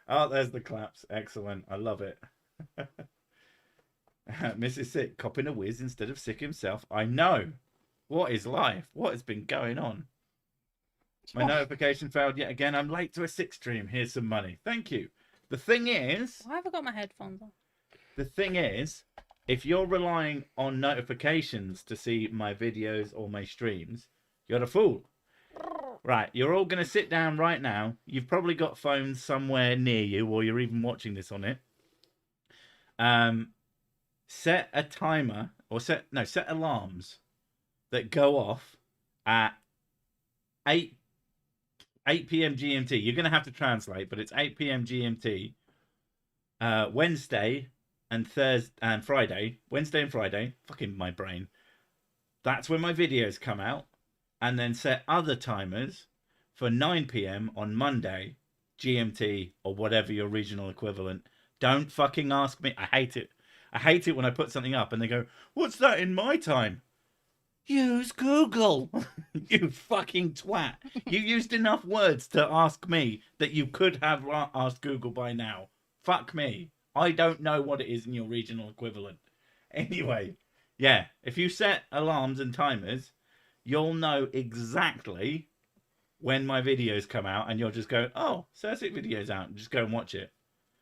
Oh, there's the claps. Excellent. I love it. Mrs. Sick copping a whiz instead of sick himself. I know. What is life? What has been going on? My notification failed yet again. I'm late to a sick stream. Here's some money. Thank you. The thing is... Why have I got my headphones on? The thing is, if you're relying on notifications to see my videos or my streams, you're a fool. Right, you're all going to sit down right now. You've probably got phones somewhere near you, or you're even watching this on it. Set a timer, or set alarms that go off at 8 p.m. GMT. You're going to have to translate, but it's 8 p.m. GMT. Wednesday and Thursday and Friday. Wednesday and Friday. Fucking my brain. That's when my videos come out. And then set other timers for 9 p.m. on Monday, GMT, or whatever your regional equivalent. Don't fucking ask me. I hate it. I hate it when I put something up and they go, what's that in my time? Use Google. You fucking twat. You used enough words to ask me that you could have asked Google by now. Fuck me. I don't know what it is in your regional equivalent. Anyway, yeah, if you set alarms and timers, you'll know exactly when my videos come out, and you'll just go, oh, Cersei video's out, and just go and watch it.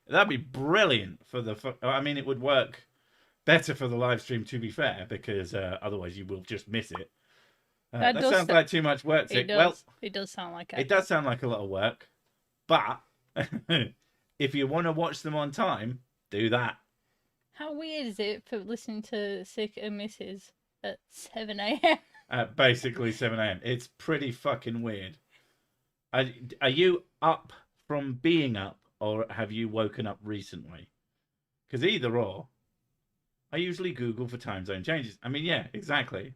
That'd be brilliant for the... I mean, it would work better for the live stream, to be fair, because otherwise you will just miss it. That sounds like too much work. It does. Well, it does sound like it. It does sound like a lot of work, but if you want to watch them on time, do that. How weird is it for listening to Sick and Mrs. at 7 a.m.? Basically 7 a.m. It's pretty fucking weird. Are you up from being up, or have you woken up recently? Because either or. I usually Google for time zone changes. I mean, yeah, exactly.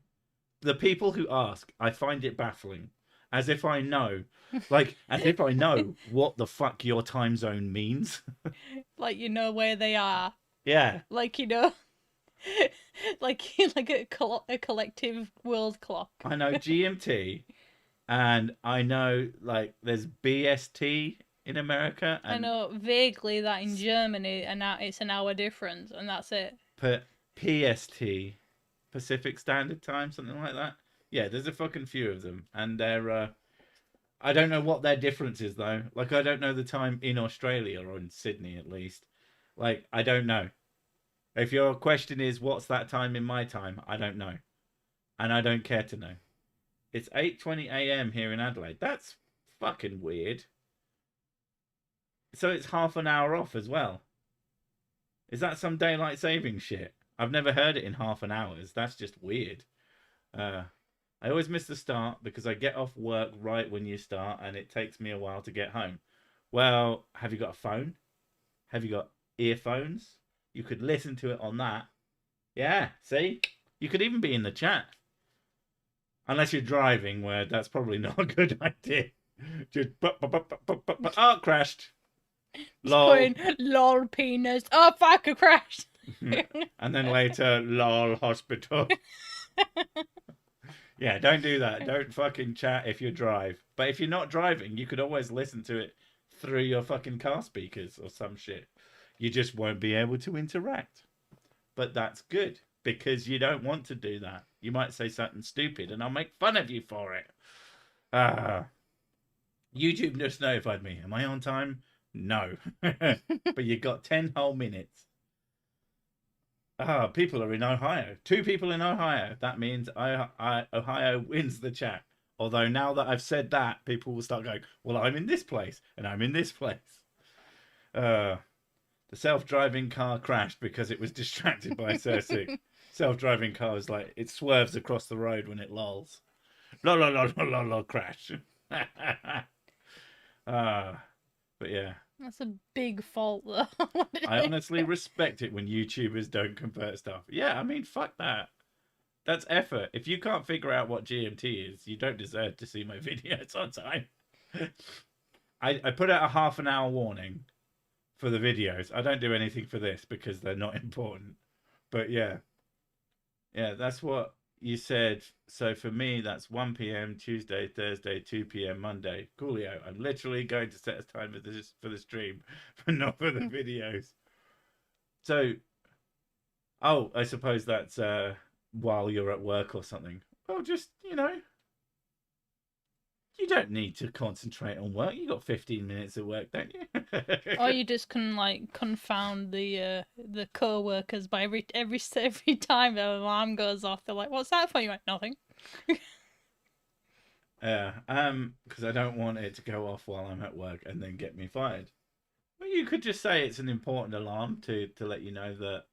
The people who ask, I find it baffling. As if I know. Like, as if I know what the fuck your time zone means. Like, you know where they are. Yeah. Like, you know... like a collective world clock. I know GMT, and I know like there's BST in America. And I know vaguely that in Germany, and now it's an hour difference, and that's it. PST, Pacific Standard Time, something like that. Yeah, there's a fucking few of them, and they're. I don't know what their difference is though. Like I don't know the time in Australia or in Sydney at least. Like I don't know. If your question is, what's that time in my time? I don't know. And I don't care to know. It's 8:20 a.m. here in Adelaide. That's fucking weird. So it's half an hour off as well. Is that some daylight saving shit? I've never heard it in half an hour. That's just weird. I always miss the start because I get off work right when you start and it takes me a while to get home. Well, have you got a phone? Have you got earphones? You could listen to it on that. Yeah, see? You could even be in the chat. Unless you're driving, where that's probably not a good idea. Just... Oh, it crashed. Lol. Lol penis. Oh, fuck, it crashed. And then later, lol hospital. Yeah, don't do that. Don't fucking chat if you drive. But if you're not driving, you could always listen to it through your fucking car speakers or some shit. You just won't be able to interact. But that's good, because you don't want to do that. You might say something stupid, and I'll make fun of you for it. YouTube just notified me. Am I on time? No. But you got 10 whole minutes. People are in Ohio. 2 people in Ohio. That means Ohio wins the chat. Although now that I've said that, people will start going, well, I'm in this place, and I'm in this place. The self-driving car crashed because it was distracted by Cersei. Self-driving car is like, it swerves across the road when it lolls. La la la la la la, crash. But yeah. That's a big fault, though. I honestly respect it when YouTubers don't convert stuff. Yeah, I mean, fuck that. That's effort. If you can't figure out what GMT is, you don't deserve to see my videos on time. I put out a half an hour warning for the videos. I don't do anything for this because they're not important. But yeah. Yeah, that's what you said. So for me, that's 1 p.m. Tuesday, Thursday, 2 p.m. Monday. Coolio. I'm literally going to set a time for the stream, but not for the videos. So, oh, I suppose that's while you're at work or something. Well, just, you know, you don't need to concentrate on work. You got 15 minutes of work, don't you? Or you just can like confound the co-workers by every time the alarm goes off. They're like, "What's that for?" You're like, "Nothing." Yeah, because I don't want it to go off while I'm at work and then get me fired. Well, you could just say it's an important alarm to let you know that,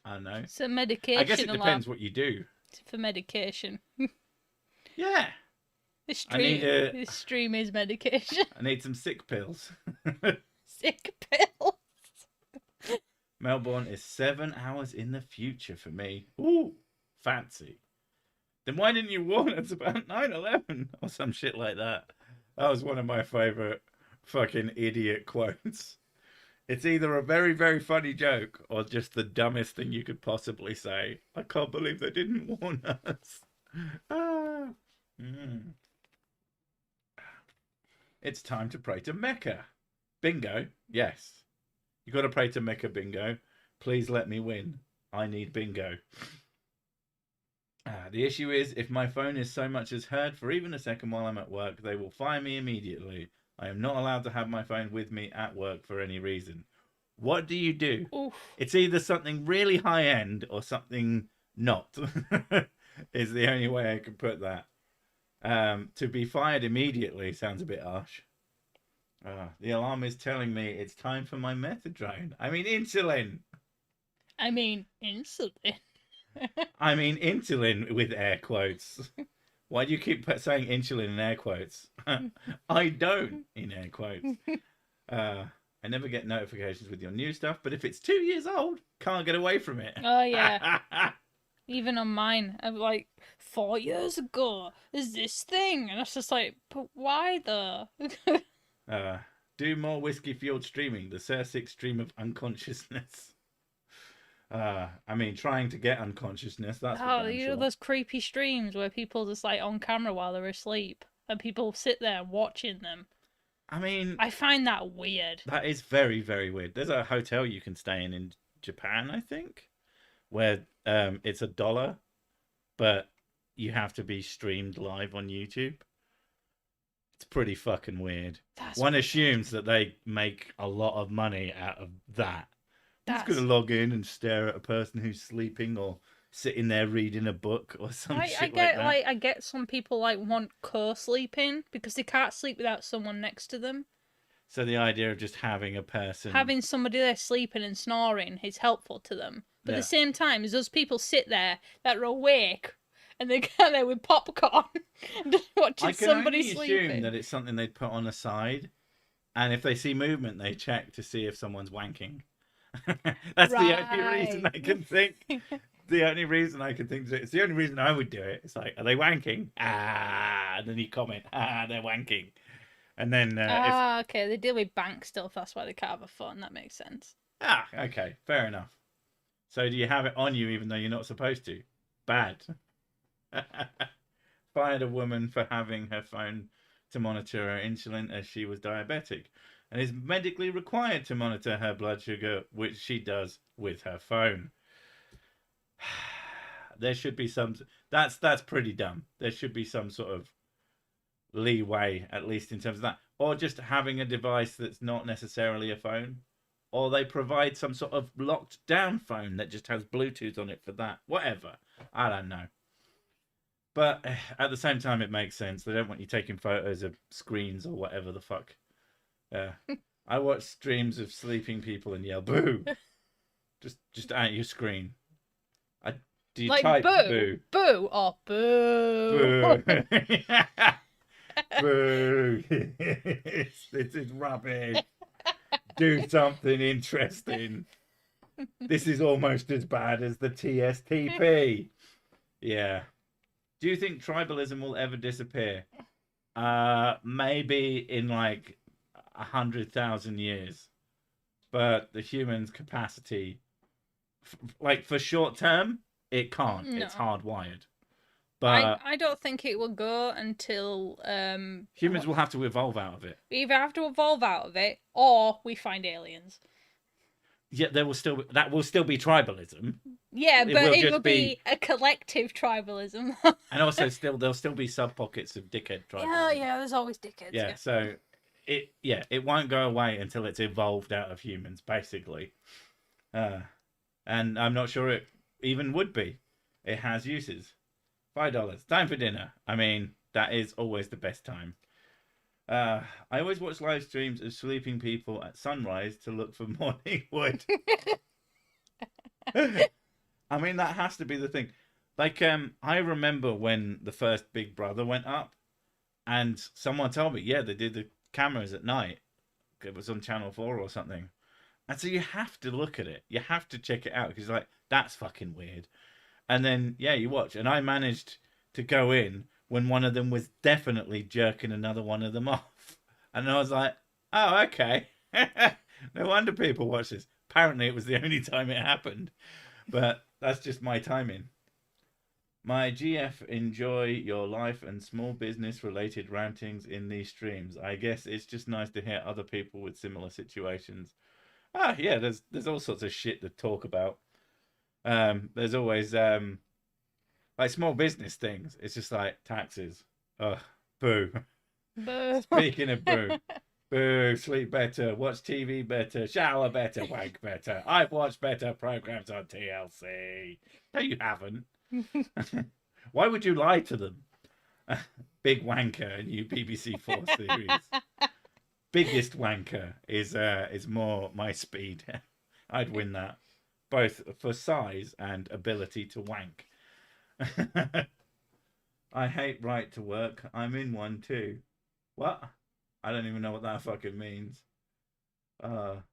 I don't know. It's a medication I guess it alarm. depends what you do. It's for medication. Yeah. This stream is medication. I need some sick pills. Sick pills. Melbourne is 7 hours in the future for me. Ooh, fancy. Then why didn't you warn us about 9/11 or some shit like that? That was one of my favourite fucking idiot quotes. It's either a very, very funny joke or just the dumbest thing you could possibly say. I can't believe they didn't warn us. It's time to pray to Mecca. Bingo. Yes. You got to pray to Mecca, bingo. Please let me win. I need bingo. The issue is, if my phone is so much as heard for even a second while I'm at work, they will fire me immediately. I am not allowed to have my phone with me at work for any reason. What do you do? Oof. It's either something really high-end or something not. Is the only way I can put that. To be fired immediately sounds a bit harsh. The alarm is telling me it's time for my methadone. I mean insulin. I mean insulin. I mean insulin with air quotes. Why do you keep saying insulin in air quotes? I don't, in air quotes. I never get notifications with your new stuff, but if it's 2 years old, can't get away from it. Oh, yeah. Even on mine, I'm like, 4 years ago, there's this thing. And it's just like, but why though? Do more whiskey-fueled streaming, the Cersei stream of unconsciousness. I mean, trying to get unconsciousness, that's you know those creepy streams where people just like on camera while they're asleep and people sit there watching them. I mean, I find that weird. That is very, very weird. There's a hotel you can stay in Japan, I think, where it's $1, but you have to be streamed live on YouTube. It's pretty fucking weird. One assumes that they make a lot of money out of that. Just gonna log in and stare at a person who's sleeping or sitting there reading a book or some shit like that. I get some people like want co-sleeping because they can't sleep without someone next to them. So the idea of just having somebody there sleeping and snoring is helpful to them. But at the same time, as those people sit there that are awake and they get there with popcorn and just watching somebody sleeping. I can only assume that it's something they'd put on the side, and if they see movement, they check to see if someone's wanking. That's the only reason I can think. The only reason I can think. It's the only reason I would do it. It's like, are they wanking? And then you comment, they're wanking. And then okay, they deal with bank stuff. That's why they can't have a phone. That makes sense. Okay, fair enough. So do you have it on you even though you're not supposed to? Bad. Fired a woman for having her phone to monitor her insulin as she was diabetic, and is medically required to monitor her blood sugar, which she does with her phone. There should be some. That's pretty dumb. There should be some sort of leeway, at least in terms of that, or just having a device that's not necessarily a phone, or they provide some sort of locked down phone that just has Bluetooth on it for that. Whatever. I don't know. But at the same time, it makes sense. They don't want you taking photos of screens or whatever the fuck. I watch streams of sleeping people and yell boo. just at your screen. Do you like type boo? Boo or boo? Boo. Boo. This is rubbish. Do something interesting. This is almost as bad as the TSTP. Yeah. Do you think tribalism will ever disappear? Maybe in like 100,000 years. But the human's capacity, like for short term, it can't. No. It's hardwired. But I don't think it will go until humans will have to evolve out of it. We either have to evolve out of it, or we find aliens. Yeah, that will still be tribalism. Yeah, but it will be a collective tribalism. And also, there'll still be sub pockets of dickhead tribalism. Yeah, there's always dickheads. Yeah, so it won't go away until it's evolved out of humans, basically. And I'm not sure it even would be. It has uses. $5. Time for dinner. I mean, that is always the best time. I always watch live streams of sleeping people at sunrise to look for morning wood. I mean, that has to be the thing. Like, I remember when the first Big Brother went up, and someone told me, yeah, they did the cameras at night. It was on Channel 4 or something. And so you have to look at it. You have to check it out, because like, that's fucking weird. And then, yeah, you watch. And I managed to go in when one of them was definitely jerking another one of them off. And I was like, oh, okay. No wonder people watch this. Apparently it was the only time it happened. But that's just my timing. My GF, enjoy your life and small business related rantings in these streams. I guess it's just nice to hear other people with similar situations. Yeah, there's all sorts of shit to talk about. There's always like small business things. It's just like taxes. Ugh, boo. Boo. Speaking of boo, boo, sleep better, watch TV better, shower better, wank better. I've watched better programs on TLC. No, you haven't. Why would you lie to them? Big Wanker, new BBC 4 series. Biggest Wanker is more my speed. I'd win that, both for size and ability to wank. I hate right to work. I'm in one too. What? I don't even know what that fucking means. The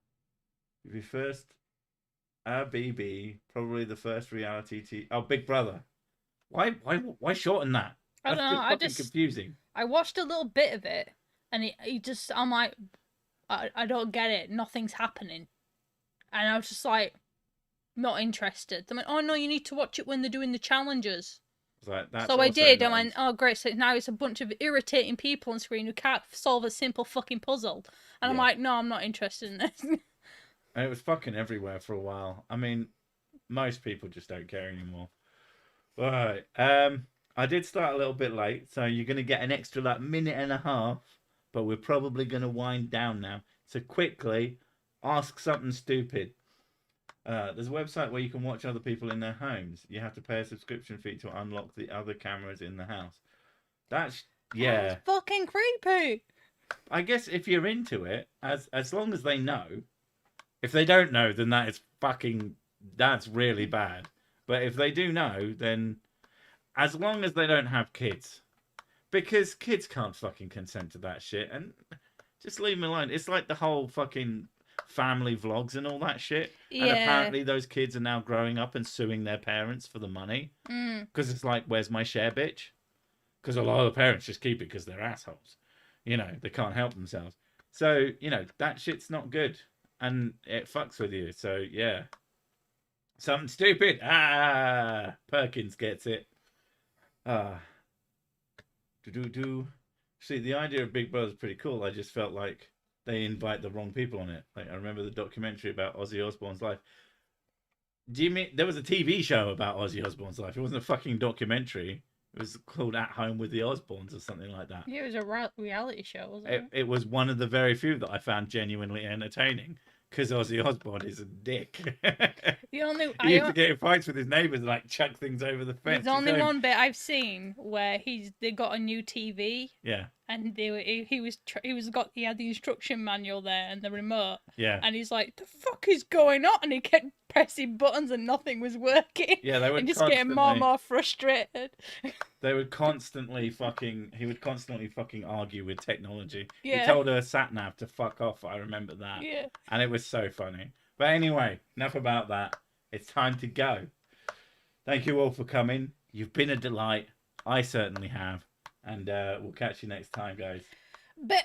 first BB, probably the first reality TV. Oh, Big Brother. Why shorten that? I don't know. That's confusing. I watched a little bit of it, and he just, I'm like, I don't get it. Nothing's happening, and I was just like, not interested. I'm like, oh no, you need to watch it when they're doing the challenges. Like, that's so I did. I went, oh great. So now it's a bunch of irritating people on screen who can't solve a simple fucking puzzle, and I'm like, no, I'm not interested in this. And it was fucking everywhere for a while. I mean, most people just don't care anymore. Right. I did start a little bit late, so you're gonna get an extra like minute and a half, but we're probably gonna wind down now. So quickly, ask something stupid. There's a website where you can watch other people in their homes. You have to pay a subscription fee to unlock the other cameras in the house. That's fucking creepy. I guess if you're into it, as long as they know. If they don't know, then that's really bad. But if they do know, then as long as they don't have kids, because kids can't fucking consent to that shit, and just leave them alone. It's like the whole fucking family vlogs and all that shit. Yeah. And apparently those kids are now growing up and suing their parents for the money. Because it's like, where's my share, bitch? Because a lot of the parents just keep it because they're assholes. You know, they can't help themselves. So, you know, that shit's not good. And it fucks with you. So, yeah. Something stupid. Perkins gets it. See, the idea of Big Brother is pretty cool. I just felt like they invite the wrong people on it. Like, I remember the documentary about Ozzy Osbourne's life. Do you mean there was a TV show about Ozzy Osbourne's life? It wasn't a fucking documentary. It was called At Home with the Osbournes or something like that. Yeah, it was a reality show, wasn't it? It was one of the very few that I found genuinely entertaining. because Ozzy Osbourne is a dick. The only he used to get in fights with his neighbours and like chuck things over the fence. There's only one bit I've seen where they got a new TV. Yeah. And he had the instruction manual there and the remote. Yeah. And he's like, the fuck is going on? And he kept pressing buttons and nothing was working. Yeah, they would and just getting more and more frustrated. They would constantly fucking. He would constantly fucking argue with technology. Yeah. He told her sat nav to fuck off. I remember that. Yeah. And it was so funny. But anyway, enough about that. It's time to go. Thank you all for coming. You've been a delight. I certainly have. And we'll catch you next time, guys. Bye.